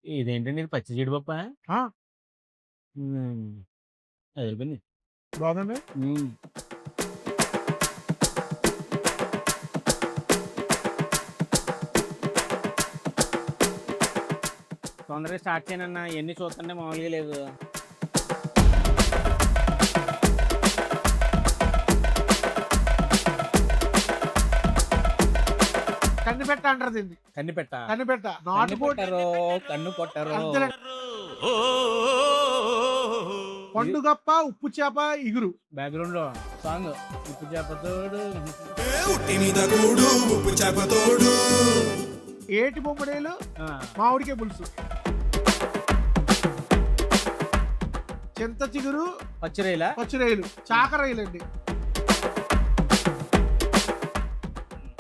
ఇదేంటండి ఇది పచ్చి జీడిపప్పా? ఆ! హ్మ్. అదిరిపోయింది. బాగుందండి. హ్మ్. తొందరగా స్టార్ట్ చేయనన్నా ఇయన్నీ చూస్తుంటే మామూలుగా లేదు. కందిపెట్ట అంటారు దీన్ని. కన్నిపెట్ట. కందిపెట్ట. కన్ను నాటుకోడి పెట్టరో, కన్ను కొట్టరో. అంతేలే. ఇది పండుగప్ప, ఉప్పు చేప, ఇగురు. బ్యాక్‌గ్రౌండ్‌లో సాంగ్. ఉప్పు చేప తోడు. ఉట్టి మీద కూడు ఉప్పు చేప తోడు. ఏటి బొమ్మడేలు, ఆ! మామిడికాయ పులుసు. చింత చిగురు, పచ్చి రొయ్యలా? పచ్చిరొయ్యలు, చాకరొయ్యలండి.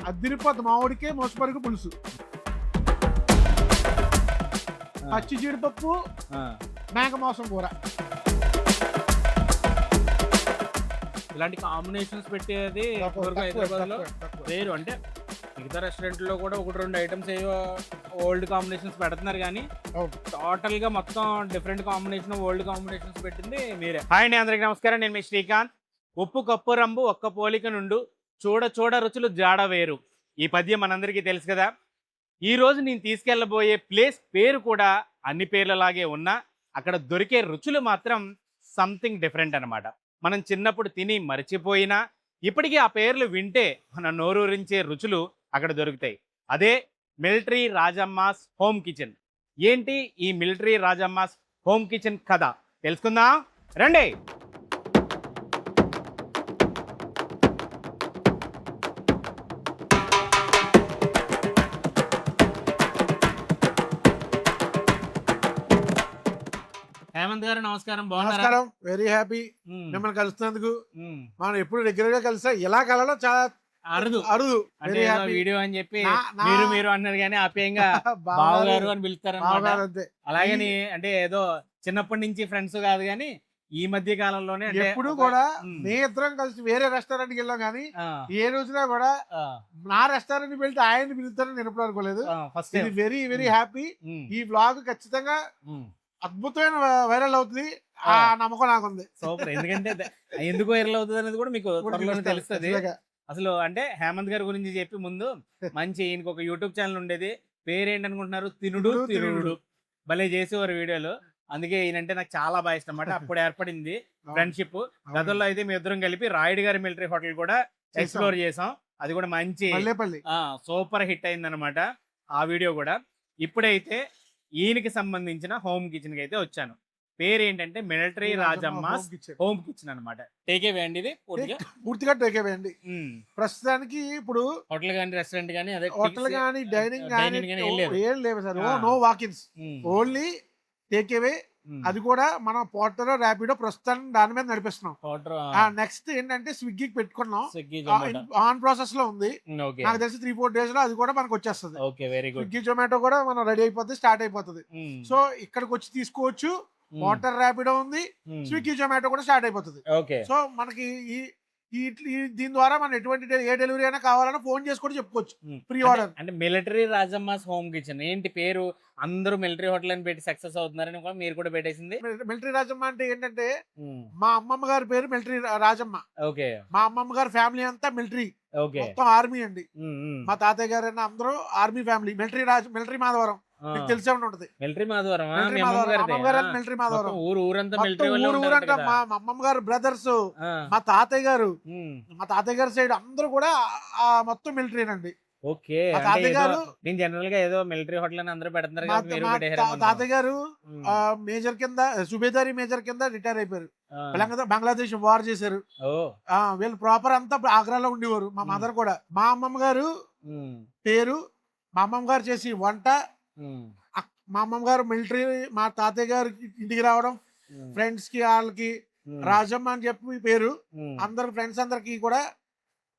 అద్దిరిపోద్ది మామిడికాయ మోసపరుగు పులుసు. ఆ! పచ్చి జీడిపప్పు, ఆ! మేక మోసం కూర. ఇలాంటి కాంబినేషన్స్ పెట్టేది ఇప్పటివరకు హైదరాబాద్‌లో వేరు. అంటే మిగతా రెస్టారెంట్‌లో కూడా 1, 2 ఐటెమ్స్ ఏవో ఓల్డ్ కాంబినేషన్స్ పెడుతున్నారు గానీ, అవును. టోటల్‌గా మొత్తం డిఫరెంట్ కాంబినేషన్, ఓల్డ్ కాంబినేషన్స్ పెట్టింది మీరే. హాయ్ అండి, అందరికీ నమస్కారం. నేను మీ శ్రీకాంత్. ఉప్పు కప్పు రంబు ఒక్క పోలిక నుండు, చూడ చూడ రుచులు జాడ వేరు. ఈ పద్యం మనందరికీ తెలుసు కదా. ఈరోజు నేను తీసుకెళ్ళబోయే ప్లేస్ పేరు కూడా అన్ని పేర్లలాగే ఉన్నా, అక్కడ దొరికే రుచులు మాత్రం సంథింగ్ డిఫరెంట్ అనమాట. మనం చిన్నప్పుడు తిని మర్చిపోయినా ఇప్పటికీ ఆ పేర్లు వింటే మన నోరూరించే రుచులు అక్కడ దొరుకుతాయి. అదే మిలిటరీ రాజమ్మాస్ హోమ్ కిచెన్. ఏంటి ఈ మిలిటరీ రాజమ్మాస్ హోమ్ కిచెన్ కథ తెలుసుకుందాం రండి. హేమంత్ గారు నమస్కారం, బాగున్నారా? నమస్కారం. వెరీ హ్యాపీ ఉమ్, మిమ్మల్ని కలుస్తున్నందుకు. ఉమ్. మనం ఎప్పుడు రెగ్యులర్ గా కలిసా ఇలా కలవడం చాలా అరుదు. అరుదు. అంటే వెరీ ఏదో హ్యాపీ. వీడియో అని చెప్పి నా మీరు అన్నారు కానీ ఆప్యాయంగా బావగారు అని పిలుస్తారనమాట. బావగారు అంతే. అలాగని అంటే ఏదో చిన్నప్పటి నుంచి ఫ్రెండ్స్ కాదు కానీ ఈ మధ్య కాలంలోనే అంటే ఎప్పుడు ఒక- కూడా ఉమ్, మీ ఇద్దరం కలిసి వేరే రెస్టారెంట్ కి వెళ్ళాం కానీ ఆ, ఏ రోజున కూడా ఆ, నా రెస్టారెంట్ కి వెళ్తే ఆయన పిలుస్తారని నేను ఎప్పుడు అనుకోలేదు. ఆ, ఫస్ట్ ఇది time. Very very um, happy. ఉమ్, ఈ బ్లాగ్ ఖచ్చితంగా ఉమ్. అద్భుతమైన వైరల్ అవుతుంది. ఆ ఆ. నమ్మకం నాకుంది. సూపర్. ఎందుకంటే ఎందుకు వైరల్ అవుతుంది అనేది కూడా మీకు ఇప్పుడు త్వరలోనే చూపిస్తాను తెలుస్తుంది. ఖచ్చితంగా. అసలు అంటే హేమంత్ గారి గురించి చెప్పి ముందు మంచి ఈయనకి ఒక యూట్యూబ్ ఛానల్ ఉండేది. పేరేంటి అనుకుంటున్నారు? తినుడు తినుడు, తిరుగుడు. తిరుగుడు. భలే చేసేవారు వీడియోలు. అందుకే ఈయనంటే నాకు చాలా బాగా ఇష్టం అన్నమాట. అప్పుడు ఏర్పడింది ఫ్రెండ్షిప్. అవును. గతంలో అయితే మీ ఇద్దరం కలిపి రాయుడు గారి మిలిటరీ హోటల్ కూడా చేసాం. ఎక్స్ప్లోర్ చేసాం. అది కూడా మంచి మల్లేపల్లి. సూపర్ హిట్ అయిందనమాట ఆ వీడియో కూడా. ఇప్పుడైతే ఈయనకి సంబంధించిన హోమ్ కిచెన్ కి అయితే వచ్చాను. పేరు ఏంటంటే military Rajamma's home kitchen. Home kitchen అనమాట. టేకే అండి ఇది పూర్తిగా. పూర్తిగా టేక్ అవేయండి. ప్రస్తుతానికి ఇప్పుడు హోటల్ కానీ రెస్టారెంట్ కానీ అదే హోటల్ కానీ డైనింగ్ కానీ డైనింగ్ కానీ ఏం లేదు. ఏం లేవు సార్. ఆ. నో వాకిన్స్, ఉమ్, ఓన్లీ టేక్ అవే. ఉమ్. అది కూడా మనం పోర్టర్ ర్యాపిడో ప్రస్తుతానికి దాని మీద నడిపిస్తున్నాం. హోటల్ నెక్స్ట్ ఏంటంటే స్విగ్గీకి పెట్టుకున్నాం. స్విగ్గీ జొమాటో. ఆన్ ప్రాసెస్ లో ఉంది. ఓకే, నాకు తెలిసి 3-4 days లో అది కూడా మనకు వచ్చేస్తుంది. Okay, very good. Swiggy Zomato కూడా మనం రెడీ అయిపోతుంది, స్టార్ట్ అయిపోతుంది. సో ఇక్కడికి వచ్చి తీసుకోవచ్చు. పోర్టర్ ర్యాపిడో ఉంది, స్విగ్గీ జొమాటో కూడా స్టార్ట్ అయిపోతుంది. ఓకే, సో మనకి ఈ దీని ద్వారా మనం ఎటువంటి ఏ డెలివరీ అయినా కావాలన్నా ఫోన్ చేసి కూడా చెప్పుకోవచ్చు. Pre order. అంటే మిలిటరీ రాజమ్మాస్ హోమ్ కిచెన్ ఏంటి పేరు? అందరూ మిలిటరీ హోటల్ అని పెట్టి సక్సెస్ అవుతున్నారని కూడా మీరు కూడా పెట్టేసింది. మిలిటరీ రాజమ్మ అంటే ఏంటంటే ఉమ్, మా అమ్మమ్మ గారి పేరు మిలిటరీ రాజమ్మ. ఓకే, మా అమ్మమ్మ గారి ఫ్యామిలీ అంతా మిలిటరీ, ఓకే. మొత్తం ఆర్మీ అండి. ఉమ్, ఉమ్. మా తాతయ్య గారు అందరూ ఆర్మీ ఫ్యామిలీ. మిలిటరీ మాధవరం ఆ, మీకు తెలిసే ఉంటుంది. మిలిటరీ మాధవరం. మిలిటరీ మీ అమ్మమ్మ మాధవరం, గారిదే? అమ్మమ్మ గారు ఆ, మిలిటరీ మాధవరం. మొత్తం ఊరంతా మొత్తం మిలిటరీ వాళ్ళే ఊరు ఉంటారంట ఊరంతా కదా. మా అమ్మమ్మ గారు బ్రదర్స్, ఆ, మా తాతయ్య గారు, ఉమ్, మా తాతయ్య గారి సైడ్ అందరూ కూడా మొత్తం మిలిటరీనండి. ఓకే. మా అంటే తాతయ్య ఏదో గారు నేను జనరల్ గా ఏదో మిలిటరీ హోటల్ అని అందరూ పెడుతున్నారు మా కాబట్టి మీరు మా పెట్టారు అనుకున్నాను. తాతయ్య గారు ఉమ్, మేజర్ కింద, సుబేదారి మేజర్ కింద రిటైర్ అయిపోయారు. ఆ, బంగ్లాదేశ్ వార్ చేశారు. ఓ, వీళ్ళు ప్రాపర్ అంతా ఆగ్రాలో ఉండేవారు. మా మదర్ కూడా. మా అమ్మమ్మ గారు ఉమ్, పేరు, మా అమ్మమ్మ గారు చేసి వంట, ఉమ్, మా అమ్మమ్మ గారు మిలిటరీ, మా తాతయ్య గారు ఇంటికి రావడం, ఉమ్, ఫ్రెండ్స్ కి వాళ్ళకి ఉమ్, రాజమ్మ అని చెప్పి పేరు. ఉమ్. అందరు ఫ్రెండ్స్ అందరికి కూడా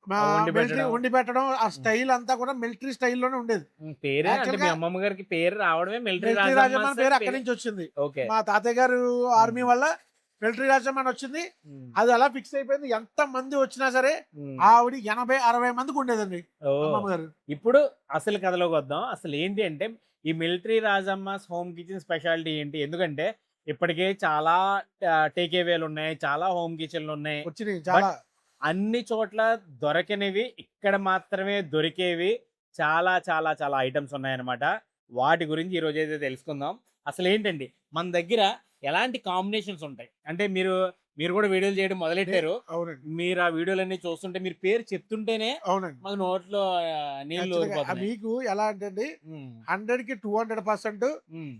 వండి మిలిటరీ పెట్టడం. వండి పెట్టడం. ఆ స్టైల్ అంతా కూడా మిలిటరీ స్టైల్లోనే ఉండేది. పేరు అంటే Actually మీ గా అమ్మమ్మ గారికి పేరు రావడమే మిలిటరీ మిలిటరీ రాజమ్మ రాజమ్మ అని పేరు అక్కడి నుంచి వచ్చింది. ఓకే. మా తాతయ్య గారు ఆర్మీ వల్ల మిలిటరీ రాజమ్మ అని వచ్చింది. ఉమ్, అది అలా ఫిక్స్ అయిపోయింది. ఎంత మంది వచ్చినా సరే ఉమ్. ఆవిడ 80-60 మందికి ఉండేదండి ఓ, అమ్మమ్మ గారు. ఇప్పుడు అసలు కథలోకి వద్దాం. అసలు ఏంటి అంటే ఈ military Rajamma's home kitchen speciality ఏంటి? ఎందుకంటే ఇప్పటికే చాలా టేక్ అవేలు ఉన్నాయి, చాలా హోమ్ కిచెన్లు ఉన్నాయి. వచ్చినాయి చాలా. అన్ని చోట్ల దొరకనివి ఇక్కడ మాత్రమే దొరికేవి చాలా చాలా చాలా ఐటమ్స్ ఉన్నాయన్నమాట. వాటి గురించి ఈ రోజు అయితే తెలుసుకుందాం. అసలు ఏంటండి మన దగ్గర ఎలాంటి కాంబినేషన్స్ ఉంటాయి అంటే మీరు కూడా వీడియోలు చేయడం మొదలెట్టారు. అవునండి. మీరు ఆ వీడియోలన్నీ చూస్తుంటే మీరు పేరు చెప్తుంటేనే అవునండి. మాకు నోట్లో నీళ్లు ఊరిపోతున్నాయి. మీకు ఎలా అంటే ఉమ్, 100కి 200% ఉమ్,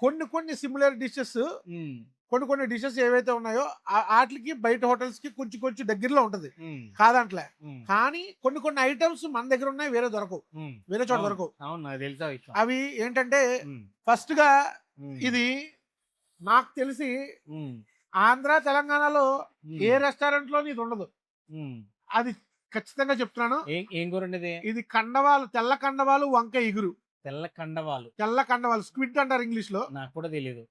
కొన్ని సిమిలర్ డిషెస్, ఉమ్, కొన్ని డిషెస్ ఏవైతే ఉన్నాయో వాటికి బయట హోటల్స్ కి కొంచెం దగ్గరలో ఉంటది ఉమ్, కాదంట్లే. ఉమ్, కానీ కొన్ని ఐటమ్స్ మన దగ్గర ఉన్నాయి, వేరే దొరకవు, ఉమ్. వేరే చోట అవును, దొరకవు. అవును నాకు తెలుసా విషయం. అవి ఏంటంటే ఉమ్, ఫస్ట్ గా ఉమ్, ఇది నాకు తెలిసి ఉమ్, ఆంధ్ర తెలంగాణలో ఉమ్, ఏ రెస్టారెంట్ లో ఇది ఉండదు. ఉమ్. అది ఖచ్చితంగా చెప్తున్నాను. ఏం కూర ఉండేది? ఇది కండవాలు, తెల్ల కండవాలు, వంకాయ ఇగురు. తెల్ల కండవాలు. తెల్ల కండవాలు స్క్విడ్ అంటారు ఇంగ్లీష్ లో. నాకు కూడా తెలియదు.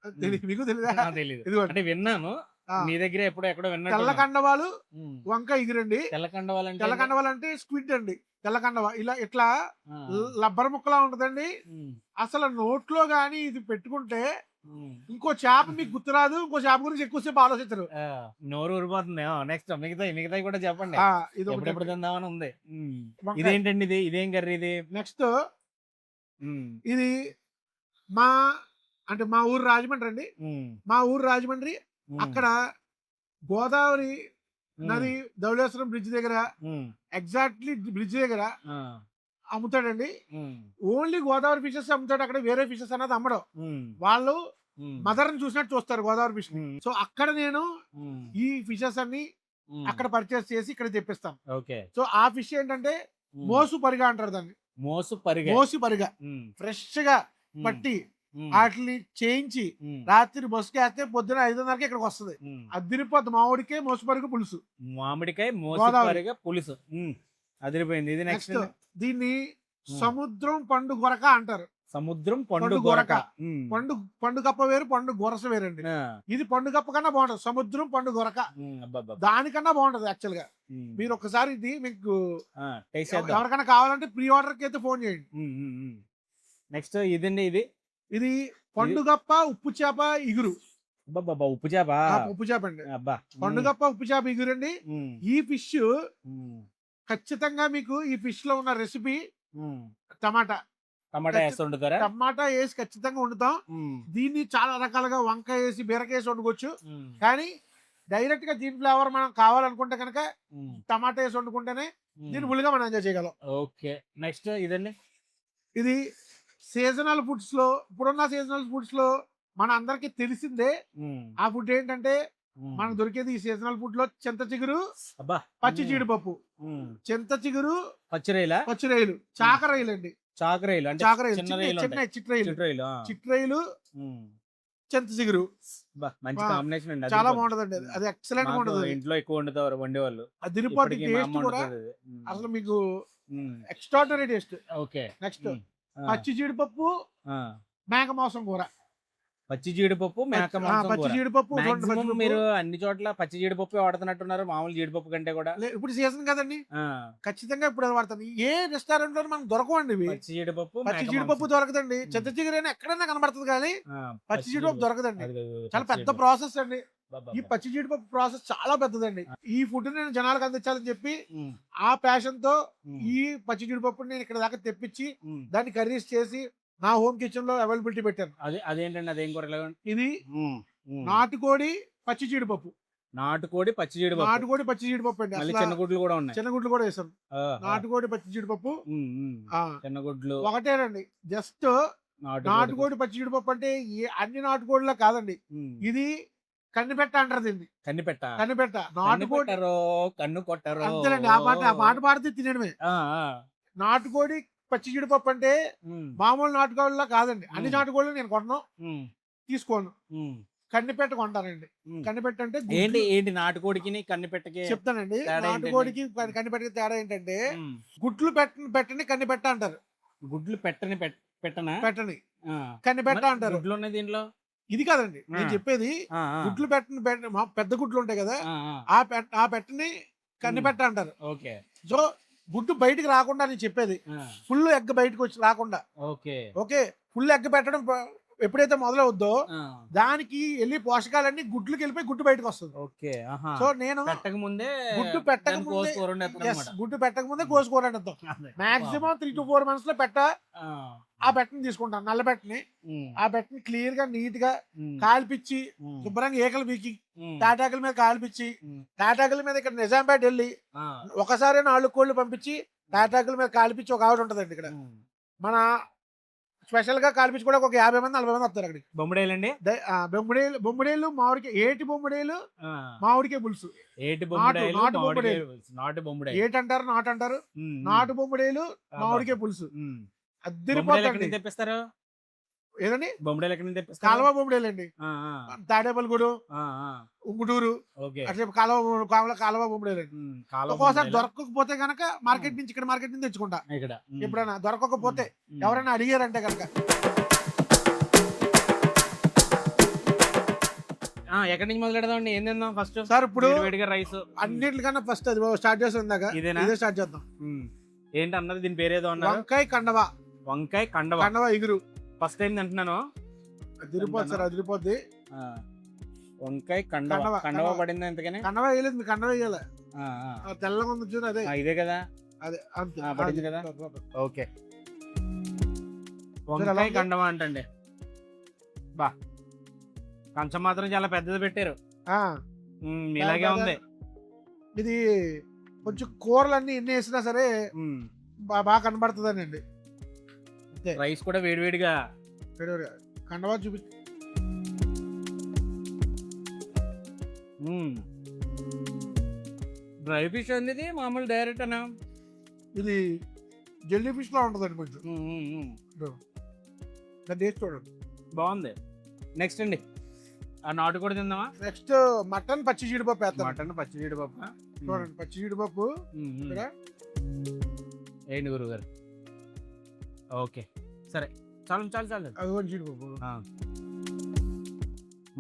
మీకు తెలియదా? నాకు తెలియదు. ఇదిగోండి. అంటే విన్నాను ఆ. మీ దగ్గర ఎక్కడో తెల్ల విన్నట్టు. కండవాలు, వంకాయ ఇగురండి. తెల్ల కండవాలు అంటే తెల్ల కండవాలు అంటే స్క్విడ్ అండి. తెల్ల కండవ ఇట్లా ఆ, లబ్బర్ ముక్కలా ఉంటదండి. ఉమ్, అసలు నోట్లో గాని ఇది పెట్టుకుంటే ఉమ్. ఇంకో చేప మీకు గుర్తురాదు, ఇంకో చేప గురించి ఎక్కువసేపు ఆలోచించరు. ఆ, నోరు ఊరిపోతుంది. నెక్స్ట్ మిగతాయి కూడా చెప్పండి. ఇది ఎప్పుడెప్పుడు తిందామని ఉంది. వంకాయ. ఇదేంటండి ఇదేం కర్రీ ఇది? నెక్స్ట్ ఉమ్, ఇది మా మా ఊరు రాజమండ్రి అండి. ఉమ్, మా ఊరు రాజమండ్రి. ఉమ్, అక్కడ గోదావరి ఉమ్, నది ధవళేశ్వరం బ్రిడ్జ్ దగ్గర, ఉమ్, ఎగ్జాక్ట్లీ బ్రిడ్జ్ దగ్గర ఆ, అమ్ముతాడండి. ఉమ్, ఓన్లీ గోదావరి ఫిషెస్ అమ్ముతాడు. అక్కడ వేరే ఫిషెస్ అన్నది అమ్మడం. ఉమ్, వాళ్ళు ఉమ్, మదర్ ని చూసినట్టు చూస్తారు గోదావరి ఫిష్ ని. ఉమ్, సో అక్కడ నేను ఉమ్, ఈ ఫిషెస్ అన్ని ఉమ్. అక్కడ పర్చేస్ చేసి ఇక్కడ తెప్పిస్తాను. ఓకే. సో ఆ ఫిష్ ఏంటంటే ఉమ్. మోసు పరిగా అంటారు దాన్ని. మోసు పరిగె. మోసు పరిగా ఉమ్, ఫ్రెష్ గా ఉమ్, పట్టి ఉమ్, వాటిని చేయించి ఉమ్, రాత్రి బస్సుకేస్తే పొద్దున 5:30కి ఇక్కడికి వస్తుంది. ఉమ్. అదిరిపోద్ది. మామిడికే మోసు పరిగ పులుసు. మామిడికాయ మోసు గోదావరి. పరిగె పులుసు. అదిరిపోయింది. ఇది నెక్స్ట్ నెక్స్ట్ దీన్ని సముద్రం పండు గొరక అంటారు. సముద్రం పండు పండు గొరక. గొరక. పండు కప్ప వేరు, పండు గొరస వేరండి. ఇది పండు కప్ప కన్నా బాగుంటది. సముద్రం పండు గొరక దానికన్నా బాగుంటది యాక్చువల్ గా. మీరు ఒకసారి ఇది మీకు ఎవరికైనా కావాలంటే ప్రీ ఆర్డర్ కి అయితే ఫోన్ చేయండి. నెక్స్ట్ ఇదండి ఇది పండుగప్ప ఉప్పు చేప ఇగురు. అబ్బా ఉప్పు చేప. ఉప్పు చేప అండి. అబ్బా. పండుగప్ప ఉప్పు చేప ఇగురు అండి. ఈ ఫిష్ ఖచ్చితంగా మీకు ఈ ఫిష్ లో ఉన్న రెసిపీ టమాటా వేసి వండుతారా? టమాటా వేసి ఖచ్చితంగా వండుతాం. దీన్ని చాలా రకాలుగా వంకాయ వేసి, బీరకాయ వేసి వండుకోవచ్చు. కానీ డైరెక్ట్ గా దీని ఫ్లేవర్ మనం కావాలనుకుంటే కనుక టమాటా వేసి వండుకుంటేనే దీని ఫుల్ గా మనం ఎంజాయ్ చేయగలం. ఓకే. నెక్స్ట్ ఇదండి. ఇది సీజనల్ ఫుడ్స్ లో, ఇప్పుడున్న సీజనల్ ఫుడ్స్ లో మన అందరికి తెలిసిందే. ఆ ఫుడ్ ఏంటంటే మనకు దొరికేది ఈ సీజనల్ ఫుడ్ లో చింత చిగురు, పచ్చి జీడిపప్పు, చింత చిగురు, పచ్చిరొయ్యలు, చాకరొయ్యలు అండి. చాకరొయ్యలు అంటే చిట్రొయ్యలు, చింత చిగురు. మంచి కాంబినేషన్ అండి. చాలా బాగుంటదండి. అది ఎక్సలెంట్ గా ఉంటది. ఇంట్లో ఎక్కువ వండుతారు వండేవాళ్ళు. అదిరిపోతే టేస్ట్ కూడా అసలు మీకు ఎక్స్ట్రాడనరీ టేస్ట్. ఓకే. నెక్స్ట్ పచ్చి జీడిపప్పు, మేక మాంసం కూర. పచ్చి జీడిపప్పు, మేక మాంసం. పచ్చి జీడిపప్పు మీరు అన్ని చోట్ల పచ్చి జీడిపప్పు వాడుతున్నట్టున్నారు, మామూలు జీడిపప్పు కంటే కూడా. ఇప్పుడు సీజన్ కదండి, ఖచ్చితంగా ఇప్పుడు వాడతాను. ఏ రెస్టారెంట్ లో మనకు దొరకవండి ఇవి. పచ్చి జీడిపప్పు దొరకదండి. చింత చిగురు అయినా ఎక్కడైనా కనబడుతుంది కానీ పచ్చి జీడిపప్పు దొరకదండి. చాలా పెద్ద ప్రాసెస్ అండి. ఈ పచ్చి జీడిపప్పు ప్రాసెస్ చాలా పెద్దదండి. ఈ ఫుడ్ నేను జనాలకు అందించాలని చెప్పి ఆ ప్యాషన్ తో ఈ పచ్చి జీడిపప్పుని నేను ఇక్కడ దాకా తెప్పించి దాన్ని కర్రీస్ చేసి నా హోమ్ కిచెన్ లో అవైలబిలిటీ పెట్టాను. అదేంటండి? అదేం కూర? ఇది నాటుకోడి పచ్చి జీడిపప్పు. నాటుకోడి పచ్చి జీడిపప్పు అండి. చిన్నగుడ్లు కూడా ఉన్నాయి. చిన్నగుడ్లు కూడా వేసాను. నాటుకోడి పచ్చి జీడిపప్పు చిన్నగుడ్లు ఒకటేనండి. జస్ట్ నాటుకోడి పచ్చి జీడిపప్పు అంటే అన్ని నాటుకోడిలా కాదండి. ఇది కన్నిపెట్ట అంటారు దీన్ని. కన్నిపెట్ట నాటుకోడి కన్ను కొట్టరు అంతేనండి. ఆ మాట పాడితే తినడమే. నాటుకోడి పచ్చి జీడిపప్పు అంటే మామూలు నాటుకోళ్ళ కాదండి. అన్ని నాటుకోళ్ళు నేను కొనను, తీసుకోను. కన్నిపెట్ట కొంటానండి. కన్నిపెట్ట అంటే ఏంటి? నాటుకోడికి కన్నిపెట్టకి చెప్తానండి. నాటుకోడికి కన్నిపెట్టకి తేడా ఏంటంటే గుడ్లు పెట్టని కన్నిపెట్ట అంటారు. గుడ్లు పెట్టని కన్నిపెట్ట అంటారు. గుడ్లు ఉన్నాయి దీంట్లో. ఇది కాదండి నేను చెప్పేది. గుడ్లు పెట్టని పెద్ద గుడ్లు ఉంటాయి కదా, ఆ పెట్టని కన్నిపెట్ట అంటారు. ఓకే. సో గుడ్డు బయటికి రాకుండా నేను చెప్పేది, ఫుల్ ఎగ్ బయటకు వచ్చి రాకుండా. ఓకే. ఓకే. ఫుల్ ఎగ్ పెట్టడం ఎప్పుడైతే మొదలవుద్దో దానికి వెళ్ళి పోషకాలన్నీ గుడ్లకి వెళ్ళిపోయి గుడ్డు బయటకు వస్తుంది. ఓకే. సో నేను పెట్టక ముందే గుడ్డు పెట్టక ముందే కోసుకోరండి మాక్సిమం 3 to 4 months లో ఆ పెట్టని తీసుకుంటాను. నల్ల పెట్టని ఆ పెట్టని క్లియర్ గా నీట్ గా కాల్పిచ్చి శుభ్రంగా ఏకలు పీకి తాటాకుల మీద కాల్పిచ్చి తాటాకుల మీద ఇక్కడ నిజాంపేట వెళ్ళి ఒకసారి 4 కోళ్ళు పంపించి తాటాకుల మీద కాల్పించి ఒక ఆవిడ ఉంటదండి ఇక్కడ మన స్పెషల్ గా కాల్పించి కూడా ఒక 50 మంది 40 మంది వస్తారు అక్కడికి. బొమ్మడేలు అండి. బొమ్మడేలు మామిడికి ఏటి బొమ్మడేలు మామిడికే పులుసు. ఏటి అంటారు నాటు అంటారు. నాటు బొమ్మడేలు మామిడికే పులుసు అద్దరిపోతుంది. తెప్పిస్తారు ఏదండి బొమ్మడేలు ఎక్కడి నుంచి తెప్పిస్తారు? కాలువ బొమ్మడేలు అండి. తాడేపల్లిగూడు ఉంగుటూరు అట్లా కాలువ బొమ్మడేలు అండి. ఒక్కోసారి దొరకకపోతే కనుక మార్కెట్ నుంచి ఇక్కడ మార్కెట్ నుంచి తెచ్చుకుంటా. ఎప్పుడైనా దొరకకపోతే ఎవరైనా అడిగారంటే కనుక. ఎక్కడి నుంచి మొదలు పెడదాం? ఏం తిందాం ఫస్ట్? సార్ ఇప్పుడు రైస్ అన్నిటికన్నా ఫస్ట్ అది స్టార్ట్ చేస్తాం. ఇదే స్టార్ట్ చేద్దాం. ఏంటి అన్నది? దీని పేరేదో అన్నారు. వంకాయ కండవా. వంకాయ కండవా ఎగురు. ఫస్ట్ టైం తింటున్నాను. అదిరిపోద్ది సార్, అదిరిపోద్ది. వంకాయ కండవా పడిందా? ఎంతకని కండవా వేయలేదు. మీ కండవా వేయాలి. తెల్లగా ఉంది చూడు, అదే ఇదే కదా. అదే పడింది కదా. ఓకే. వంకాయ కండవా అంటండి. బా కంచం మాత్రం చాలా పెద్దది పెట్టారు. ఇలాగే ఉంది. ఇది కొంచెం కూరలన్నీ ఎన్ని వేసినా సరే బాగా కనబడుతుందండి. రైస్ కూడా వేడివేడిగా కండవా చూపి. డ్రై ఫిష్ అనేది మామూలు డైరెక్ట్ అనా? ఇది జెల్లీ ఫిష్ లా ఉంటుందండి కొంచెం. టేస్ట్ చూడండి, బాగుంది. నెక్స్ట్ అండి ఆ నాటు కూడా తిందామా? నెక్స్ట్ మటన్ పచ్చి జీడిపప్పు వేస్తాం. మటన్ పచ్చి జీడిపప్పు చూడండి, పచ్చి జీడిపప్పు ఏంటి గురువు గారు? ఓకే సరే, చాలు చాలు చాలు. అది జీడిపప్పు,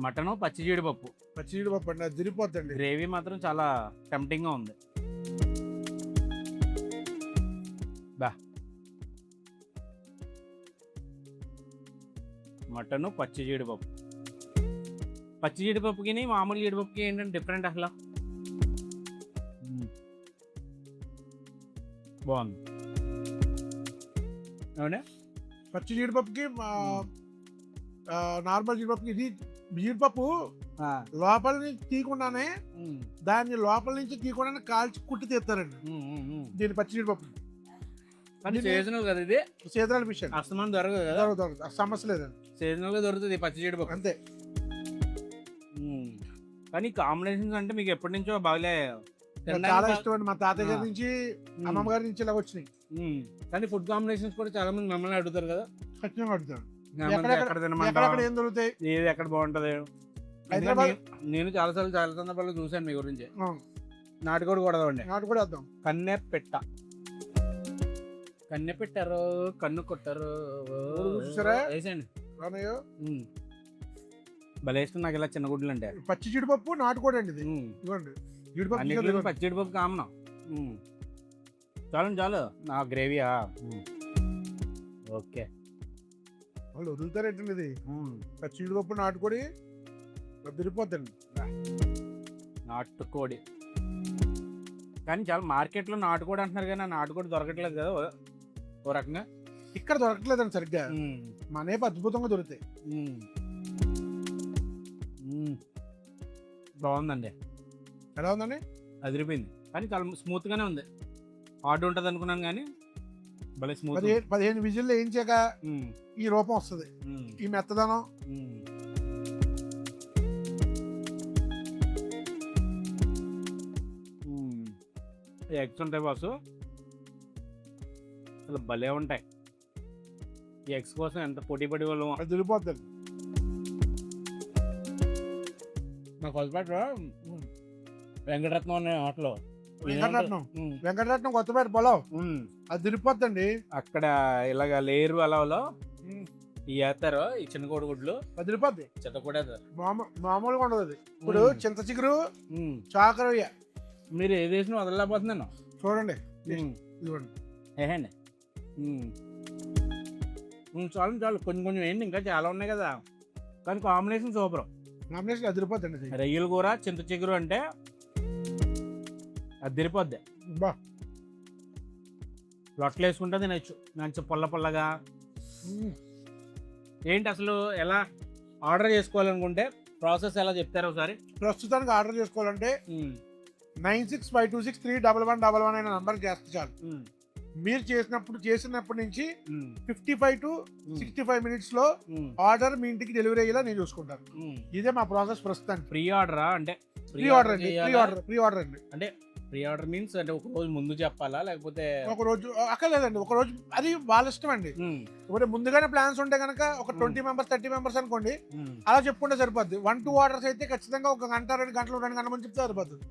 మటను పచ్చి జీడిపప్పు. పచ్చి జీడిపప్పు అండి, అది తిరిగిపోద్దండి. గ్రేవీ మాత్రం చాలా టెంప్టింగ్ గా ఉంది. బా మటను పచ్చి జీడిపప్పు. పచ్చి జీడిపప్పుకి మామూలు జీడిపప్పుకి ఏంటంటే డిఫరెంట్ అసలు. బాగుంది. అవునా? పచ్చి జీడిపప్పుకి నార్మల్ జీడిపప్పుకి ఇది జీడిపప్పు లోపల నుంచి తీయకుండానే దాన్ని లోపల నుంచి తీయకుండానే కాల్చి కుట్టి తీస్తారండి దీని పచ్చి జీడిపప్పు. సీజనల్ కదా ఇది, సీజనల్ ఫిష్ అండి. అస్తమానం దొరకదు కదా, దొరకదు, సమస్య లేదండి. సీజనల్ గా దొరుకుతుంది పచ్చి జీడిపప్పు అంతే. కానీ కాంబినేషన్స్ అంటే మీకు ఎప్పటి నుంచో బాగా చాలా ఇష్టం అండి. మా తాతయ్య గారి నుంచి అమ్మమ్మ గారి నుంచి ఇలా వచ్చినాయి. కానీ ఫుడ్ కాంబినేషన్స్ కూడా చాలా మంది మిమ్మల్ని అడుగుతారు కదా. ఖచ్చితంగా అడుగుతారు, ఎక్కడ తినమంటారు, ఏం దొరుకుతాయి, ఏది ఎక్కడ బాగుంటది. నేను చాలా సార్లు చాలా సందర్భాల్లో చూసాను మీ గురించి. నాటుకోడి కొడదామండి. నాటుకోడి వేద్దాం. కన్నె పెట్టారు, కన్ను కొట్టారు. వేసండి భలే ఇష్టం నాకు ఇలా చిన్న గుడ్లు అంటే. పచ్చి జీడిపప్పు నాటుకోడి అండి ఇది. ఇవ్వండి జీడిపప్పు, పచ్చి జీడిపప్పు కామన్. చాలు చాలు నా గ్రేవీయా. ఓకే, వాళ్ళు వదులుతారేంటండి ఇది. పచ్చి జీడిపప్పు నాటుకోడి తిరిగిపోద్దండి. నాటుకోడి కానీ చాలా మార్కెట్లో నాటుకోడి అంటున్నారు కానీ నాటుకోడి దొరకట్లేదు కదా ఓ రకంగా. ఇక్కడ దొరకట్లేదండి సరిగ్గా, మనేపు అద్భుతంగా దొరుకుతాయి. బాగుందండి. ఎలా ఉందండి? అదిరిపోయింది. కానీ చాలా స్మూత్ గానే ఉంది. హార్డ్ ఉంటుంది అనుకున్నాను కానీ భలే స్మూత్. 15 విజిల్లో వేయించాక ఈ రూపం వస్తుంది, ఈ మెత్తదనం. ఎగ్స్ ఉంటాయి బాసు, అసలు భలే ఉంటాయి. ఈ ఎగ్స్ కోసం ఎంత పోటీ పడి వాళ్ళు తెలిపోతుంది. మా కొత్తపేట వెంకటరత్నం అనే హోటల్, వెంకటరత్నం కొత్తపేట పొలం, అది తిరిగిపోద్దండి. అక్కడ ఇలాగ లేరు అలాలో వేస్తారు ఈ చిన్న కోడిగుడ్లు, అది తిరిగిపోద్ది. చెత్త కూడా మామూలుగా ఉండదు అది. ఇప్పుడు చింత చిగురు చాకరయ్య మీరు ఏది వేసినా వదలలేకపోతున్నాను. చూడండి ఇదిగోండి, ఏహండి చాలు చాలు కొంచెం కొంచెం ఏంటి, ఇంకా చాలా ఉన్నాయి కదా. కానీ కాంబినేషన్ సూపర్. నామినేషన్ అదిరిపోద్దండి ఇది. రొయ్యల కూర చింత చిగురు అంటే అదిరిపోద్ది. బా లొట్టలు వేసుకుంటే తినచ్చు మంచి పుల్ల పుల్లగా. ఏంటి అసలు ఎలా ఆర్డర్ చేసుకోవాలనుకుంటే ప్రాసెస్ ఎలా చెప్తారు ఒకసారి? ప్రస్తుతానికి ఆర్డర్ చేసుకోవాలంటే 9652631111 అనే నంబర్ చేస్తే చాలు. మీరు చేసినప్పటి నుంచి 55 to 65 minutes లో ఆర్డర్ మీ ఇంటికి డెలివరీ అయ్యేలా నేను చూసుకుంటాను. ఇదే మా ప్రాసెస్ ప్రస్తుతానికి. ప్రీ ఆర్డరా అంటే ప్రీ ఆర్డర్ అండి. ప్రీ ఆర్డర్ అండి. అంటే ప్రీ ఆర్డర్ మీన్స్ అంటే ఒక రోజు ముందు చెప్పాలా లేకపోతే ఒక రోజు అక్కర్లేదండి, ఒక రోజు అది వాళ్ళ ఇష్టం అండి. ఇప్పుడు ముందుగానే ప్లాన్స్ ఉంటే కనుక ఒక 20 members 30 members అనుకోండి, అలా చెప్పుకుంటే సరిపోద్ది. 1-2 ఆర్డర్స్ అయితే ఖచ్చితంగా 1 గంట 2 గంటలు 2 గంటల ముందు చెప్తే సరిపోతుంది.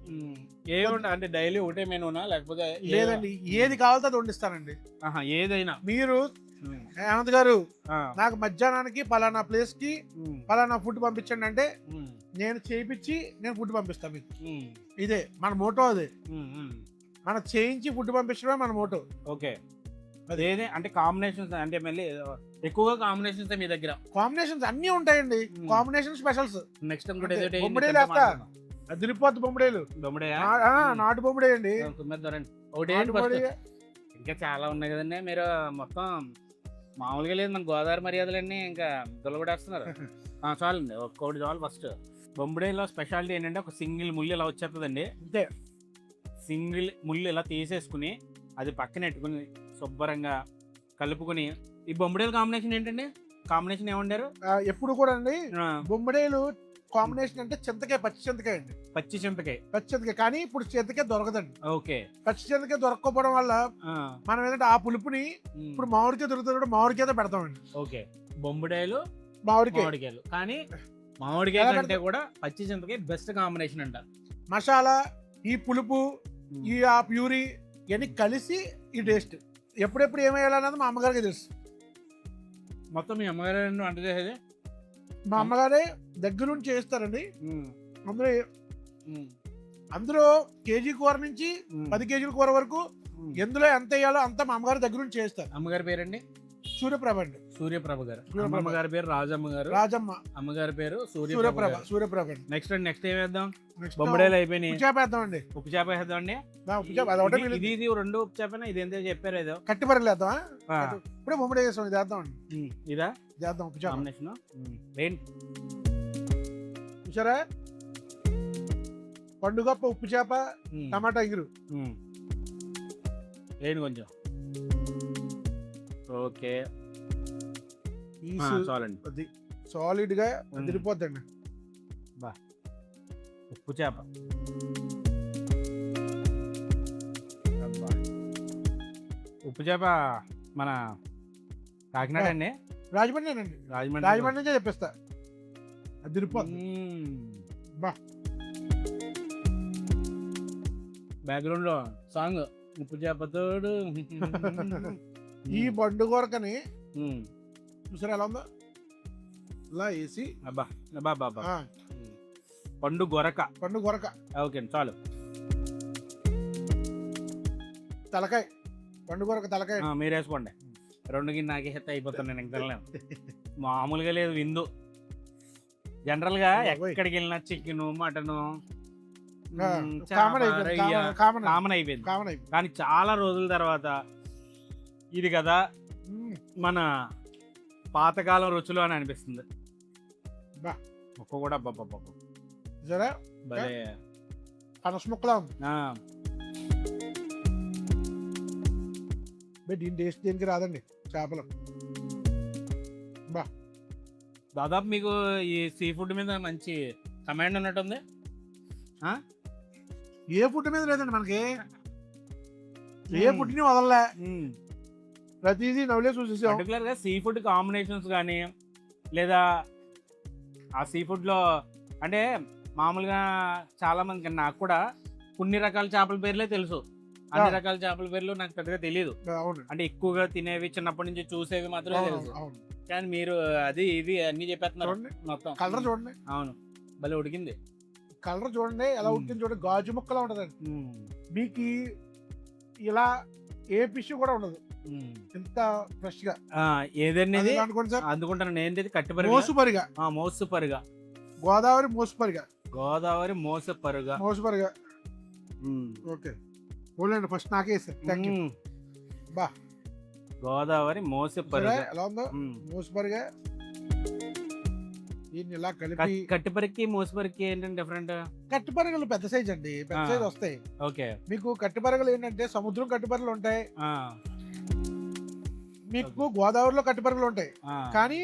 ఏముంటా అంటే డైలీ ఒకటే మెనూనా లేకపోతే? లేదండి, ఏది కావాలో అది వండిస్తానండి. ఏదైనా మీరు హేమంత్ గారు నాకు మధ్యాహ్నానికి పలానా ప్లేస్ కి పలానా ఫుడ్ పంపించండి అంటే నేను చేయించి నేను ఫుడ్ పంపిస్తాను మీకు. ఇదే మన మోటో. అదే మన చేయించి ఫుడ్ పంపించడమే మన మోటో. ఓకే. అదేదే అంటే కాంబినేషన్స్ అంటే మళ్ళీ ఎక్కువగా కాంబినేషన్స్ మీ దగ్గర? కాంబినేషన్స్ అన్ని ఉంటాయండి. Combination specials. నెక్స్ట్ బొమ్మడేలు వేస్తా, అదిరిపోద్ది బొమ్మడేలు. నాటు బొమ్మడే అండి. ఒకటి ఇంకా చాలా ఉన్నాయి కదండి. మీరు మొత్తం మామూలుగా లేదు, మన గోదావరి మర్యాదలన్నీ ఇంకా దొలగొడేస్తున్నారు. చాలండి, ఒక్కొక్కటి చాలు. ఫస్ట్ బొంబుడేలో స్పెషాలిటీ ఏంటంటే ఒక సింగిల్ ముళ్ళు ఇలా వచ్చేస్తుందండి. అంతే, సింగిల్ ముళ్ళు ఇలా తీసేసుకుని అది పక్కన పెట్టుకుని శుభ్రంగా కలుపుకుని. ఈ బొంబుడేలు కాంబినేషన్ ఏంటండి? కాంబినేషన్ ఏమంటారు? ఎప్పుడు కూడా అండి బొమ్మడేలు కాంబినేషన్ అంటే చింతకాయ, పచ్చి చింతకాయ అండి. పచ్చి చింతకాయ. పచ్చి చింతకాయ, కానీ ఇప్పుడు చింతకాయ దొరకదండి. ఓకే. పచ్చి చింతకాయ దొరకకపోవడం వల్ల మనం ఏంటంటే ఆ పులుపుని ఇప్పుడు మామిడికాయ దొరుకుతుంది, మామిడికాయతో పెడతామండి. ఓకే. బొంబుడేలు మామిడికాయలు, కానీ మామిడికాయ కంటే కూడా పచ్చి చింతకాయ బెస్ట్ కాంబినేషన్ అంట. మసాలా, ఈ పులుపు, ఈ ఆ ప్యూరీ ఇవన్నీ కలిసి ఈ టేస్ట్. ఎప్పుడెప్పుడు ఏమేయాలన్నది మా అమ్మగారికి తెలుసు. మొత్తం మీ అమ్మగారు వంట చేసేది? మా అమ్మగారే దగ్గరుండి చేస్తారండి. అందులో కేజీ కూర నుంచి 10 kg కూర వరకు ఎందులో ఎంత వేయాలో అంతా మా అమ్మగారి దగ్గరుండి చేస్తారు. అమ్మగారి పేరండి? సూర్యప్రభ అండి. సూర్యప్రభ గారు. అమ్మగారి పేరు రాజమ్మ గారు. రాజమ్మ. అమ్మగారి పేరు సూర్యప్రభ. సూర్యప్రభ. నెక్స్ట్ ఏం వేద్దాం? బొమ్మడేలు అయిపోయినాయి. ఉప్పు చేప వేద్దాం అండి. ఉప్పు చేప వేద్దాం అండి. ఇది 2 ఉప్పు చేప. ఇది ఎంత చెప్పారు? ఏదో కట్టి బర్రెలు వేద్దాం. ఇప్పుడే బొమ్మడే చేస్తాం, ఇది వేద్దాం అండి. ఇదా చేద్దాం ఉప్పు చేప కాంబినేషన్. చూసారా? పండుగప్ప, ఉప్పు చేప, టమాటా ఎగురు ఏంటి కొంచెం. ఓకే, చాలండి. అది సాలిడ్ గా తిరిగిపోద్దండి. బా, ఉప్పు చేప. ఉప్పు చేప మన కాకినాడ అండి? రాజమండ్రి. రాజమండ్రి నుంచే చెప్పేస్తా. అది తిరిగిపోద్ది. బా, బ్యాక్గ్రౌండ్ లో సాంగ్ ఉప్పు చేపతోడు. ఈ బండు కొరకని చూసారా ఎలా ఉందో? ఇలా వేసి పండు గొరక. ఓకే, చాలు. తలకాయ, పండు గొరక తలకాయ మీరు వేసుకోండి. 2 గిన్నె నాకే హెత్త అయిపోతాను నేను. ఇంకా తినలేను. మామూలుగా లేదు విందు. జనరల్ గా ఎక్కడికి వెళ్ళినా చికెన్, మటన్ కామన్ అయిపోయింది. కానీ చాలా రోజుల తర్వాత ఇది కదా మన పాతకాలం రుచులు అని అనిపిస్తుంది. మొక్క కూడా భలే పనసముక్కలా ఉంది. దీని టేస్ట్ దేనికి రాదండి చేపలు. దాదాపు మీకు ఈ సీ ఫుడ్ మీద మంచి కమాండ్ ఉన్నట్టుంది. ఏ ఫుడ్ మీద లేదండి మనకి. ఏ ఫుడ్ని వదలలే, ప్రతిదీ నవ్వులే చూసేసాం. పర్టికులర్గా సీ ఫుడ్ కాంబినేషన్స్ కానీ లేదా ఆ సీ ఫుడ్లో అంటే మామూలుగా చాలా మందికి, నాకు కూడా కొన్ని రకాల చేపల పేర్లే తెలుసు. అన్ని రకాల చేపల పేర్లు నాకు పెద్దగా తెలియదు. అంటే ఎక్కువగా తినేవి చిన్నప్పటి నుంచి చూసేవి మాత్రమే తెలుసు. కానీ మీరు అది ఇది అన్ని చెప్పేస్తున్నారు మొత్తం. కలర్ చూడండి. అవును, భలే ఉడికింది. కలర్ చూడండి ఎలా ఉడికింది చూడండి. గాజు ముక్కలా ఉంటదండి. మీకు ఇలా ఏ ఫిష్ కూడా ఉండదు. ఇంత ఫ్రెష్ గా ఏదన్నది అది అనుకోండి సార్. అందుకుంటాను ఏంటిది కట్టుపరిగా మోసుపరిగా మోసుపరుగా గోదావరి మోసుపరిగా గోదావరి మోసపరుగా మోసుపరిగా. ఓకే పోలేండి ఫస్ట్ నాకే సార్. Thank you. బా గోదావరి మోసపరుగా ఎలా ఉందో మోసుపరిగా. దీన్ని ఇలా కలిపి కట్టుపరికి మోసపరికి ఏంటంటే డిఫరెంట్. కట్టుపరగలు పెద్ద సైజ్ అండి, పెద్ద సైజ్ వస్తాయి. ఓకే మీకు కట్టుపరగలు ఏంటంటే సముద్రం కట్టుపరగలు ఉంటాయి, మీకు గోదావరిలో కట్టుపరగలు ఉంటాయి. కానీ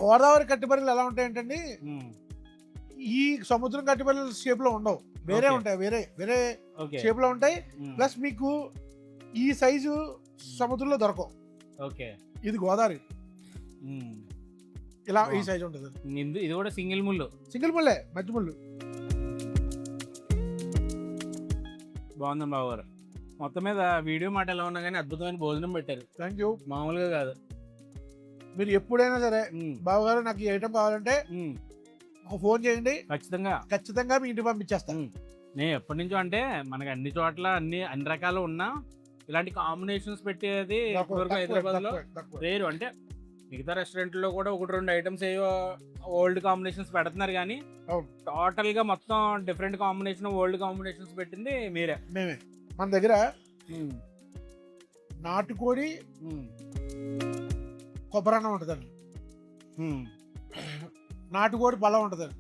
గోదావరి కట్టుపరగలు ఎలా ఉంటాయి అంటే ఈ సముద్రం కట్టుపరగల షేప్ లో ఉండవు, వేరే ఉంటాయి, వేరే వేరే షేప్ లో ఉంటాయి. ప్లస్ మీకు ఈ సైజు సముద్రంలో దొరకవు. ఓకే ఇది గోదావరి ఇలా ఈ సైజు ఉంటుంది. ఇది కూడా సింగిల్ ముళ్ళు, సింగిల్ ముళ్ళే, మధ్య ముళ్ళు. బాగుంది బాబు గారు. మొత్తం మీద వీడియో మాట ఎలా ఉన్నా కానీ అద్భుతమైన భోజనం పెట్టారు. Thank you. మామూలుగా కాదు. మీరు ఎప్పుడైనా సరే బాబు గారు నాకు ఈ ఐటమ్ కావాలంటే ఒక ఫోన్ చేయండి, ఖచ్చితంగా మీ ఇంటికి పంపించేస్తాను. నేను ఎప్పటి నుంచో అంటే మనకి అన్ని చోట్ల అన్ని రకాలు ఉన్నా ఇలాంటి కాంబినేషన్స్ పెట్టేది హైదరాబాద్ లో రేరు. అంటే మిగతా రెస్టారెంట్లో కూడా 1-2 ఐటమ్స్ ఏవో ఓల్డ్ కాంబినేషన్స్ పెడుతున్నారు కానీ టోటల్ గా మొత్తం డిఫరెంట్ కాంబినేషన్ ఓల్డ్ కాంబినేషన్స్ పెట్టింది మీరే. మేమే. మన దగ్గర నాటుకోడి కొబ్బరన్నం ఉంటుందండి, నాటుకోడి పలావ్ ఉంటుందండి,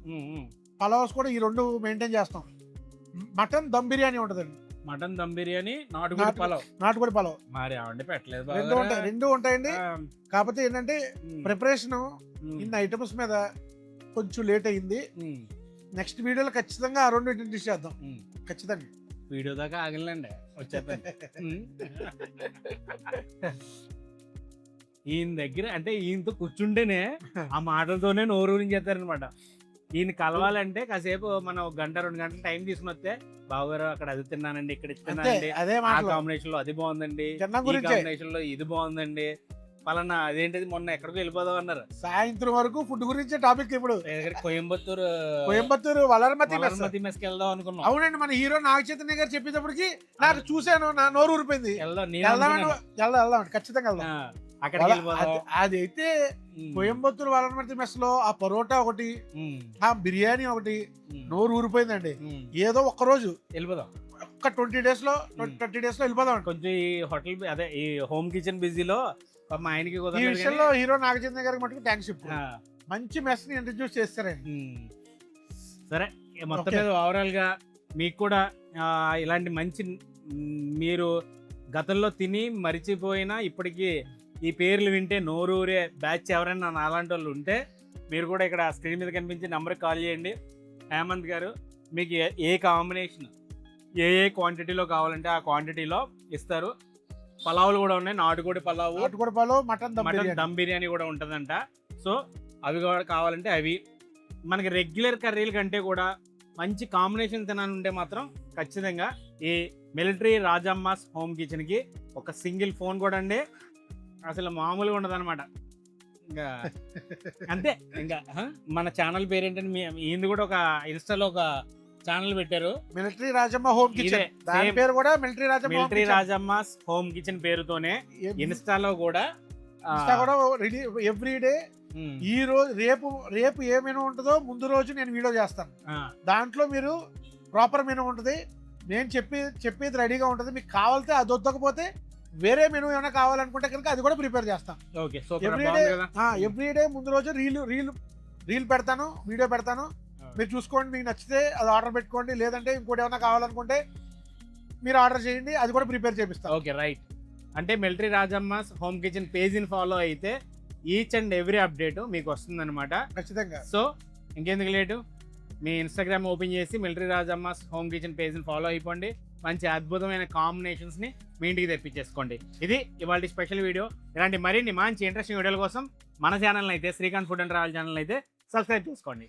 పలావ్స్ కూడా ఈ రెండు మెయింటైన్ చేస్తాం. మటన్ దమ్ బిర్యానీ ఉంటుందండి, మటన్ దమ్ బిర్యానీ, నాటుకోడి పలావ్. నాటుకోడి పలావ్ మరి అవండి పెట్టలేదు, రెండు ఉంటాయండి. కాకపోతే ఏంటంటే ప్రిపరేషన్ ఇన్ని ఐటమ్స్ మీద కొంచెం లేట్ అయింది. నెక్స్ట్ వీడియోలో ఖచ్చితంగా ఆ రెండు ఇంట్రడ్యూస్ చేద్దాం. ఖచ్చితంగా వీడియో దాకా ఆగలండి వచ్చేద్దాం. ఈయన దగ్గర అంటే ఈయనతో కూర్చుంటేనే ఆ మాటలతోనే నోరు చేస్తారనమాట. ఈయన కలవాలంటే కాసేపు మనం 1-2 గంటలు టైం తీసుకుని వస్తే బావగారు అక్కడ అది తిన్నానండి, ఇక్కడ తిన్నానండి, ఆ కాంబినేషన్ లో అది బాగుందండి, ఈ కాంబినేషన్ లో ఇది బాగుందండి, పలానా అదేంటిది మొన్న ఎక్కడికి వెళ్ళిపోదాం అన్నారు. సాయంత్రం వరకు ఫుడ్ గురించే టాపిక్. ఇప్పుడు కోయంబత్తూరు వలర్మతి మెస్కి వెళ్దాం అనుకున్నాం. అవునండి, మన హీరో నాగ చైతన్య గారు చెప్పేటప్పటికి నాకు చూశాను, నా నోరు ఊరిపోయింది. వెళ్దాం ఖచ్చితంగా వెళ్దాం. అదైతే కోయంబత్తూరు వలర్మతి మెస్ లో ఆ పరోటా ఒకటి, ఆ బిర్యానీ ఒకటి నోరు ఊరిపోయిందండి. ఏదో ఒక్క రోజు వెళ్ళిపోదాం, ఒక్క 20 days లో వెళ్ళిపోదాం. కొంచెం ఈ హోటల్ అదే ఈ హోమ్ కిచెన్ బిజీలో మా ఆయనకి ఈ విషయంలో హీరో నాగచంద్ర గారికి మటుకు థ్యాంక్స్ చెప్పు. మంచి మెస్ ని ఇంట్రడ్యూస్ చేస్తారండి. సరే, మొత్తం మీద ఓవరాల్ గా మీకు కూడా ఇలాంటి మంచి మీరు గతంలో తిని మరిచిపోయినా ఇప్పటికీ ఈ పేర్లు వింటే నోరూరే బ్యాచ్ ఎవరైనా అలాంటి వాళ్ళు ఉంటే మీరు కూడా ఇక్కడ స్క్రీన్ మీద కనిపించే నెంబర్కి కాల్ చేయండి. హేమంత్ గారు మీకు ఏ కాంబినేషన్ ఏ క్వాంటిటీలో కావాలంటే ఆ క్వాంటిటీలో ఇస్తారు. పలావులు కూడా ఉన్నాయి, నాటుకోడి పలావు, మటన్ దమ్ బిర్యానీ కూడా ఉంటుందంట. సో అవి కూడా కావాలంటే అవి. మనకి రెగ్యులర్ కర్రీల కంటే కూడా మంచి కాంబినేషన్ తినాలంటే మాత్రం ఖచ్చితంగా ఈ మిలిటరీ రాజమ్మాస్ హోమ్ కిచెన్కి ఒక సింగిల్ ఫోన్ కూడా అండి, అసలు మామూలుగా ఉండదు అనమాట. ఇంకా అంతే. ఇంకా మన ఛానల్ పేరు ఏంటంటే ఈయన కూడా ఒక ఇన్స్టాలో ఒక ఛానల్ పెట్టారు, మిలిటరీ రాజమ్మ హోమ్ కిచెన్. దాని పేరు కూడా మిలిటరీ రాజమ్మ హోమ్ కిచెన్ పేరుతోనే ఇన్స్టాలో కూడా ఎవ్రీడే ఈ రోజు రేపు ఏ మెనూ ఉంటుందో ముందు రోజు నేను వీడియో చేస్తాను. దాంట్లో మీరు ప్రాపర్ మెనూ ఉంటుంది, నేను చెప్పేది రెడీగా ఉంటుంది. మీకు కావాలితే అది వద్దకపోతే వేరే మెనూ ఏమైనా కావాలనుకుంటే కనుక అది కూడా ప్రిపేర్ చేస్తాను. ఎవ్రీడే ముందు రోజు రీల్ పెడతాను, వీడియో పెడతాను. మీరు చూసుకోండి, మీకు నచ్చితే అది ఆర్డర్ పెట్టుకోండి, లేదంటే ఇంకోటి ఏమైనా కావాలనుకుంటే మీరు ఆర్డర్ చేయండి, అది కూడా ప్రిపేర్ చేపిస్తాను. Okay right. అంటే మిలిటరీ రాజమ్మ హోమ్ కిచెన్ పేజీని ఫాలో అయితే ఈచ్ అండ్ ఎవ్రీ అప్డేట్ మీకు వస్తుంది అనమాట. ఖచ్చితంగా. సో ఇంకెందుకు లేటు, మీ ఇన్స్టాగ్రామ్ ఓపెన్ చేసి మిలిటరీ రాజమ్మ హోమ్ కిచెన్ పేజీని ఫాలో అయిపోండి. మంచి అద్భుతమైన కాంబినేషన్స్ని మీ ఇంటికి తెప్పించేసుకోండి. ఇది ఇవాళ స్పెషల్ వీడియో. ఇలాంటి మరిన్ని మంచి ఇంట్రెస్టింగ్ వీడియోల కోసం మన ఛానల్ అయితే Srikanth food and travel channel అయితే సబ్స్క్రైబ్ చేసుకోండి.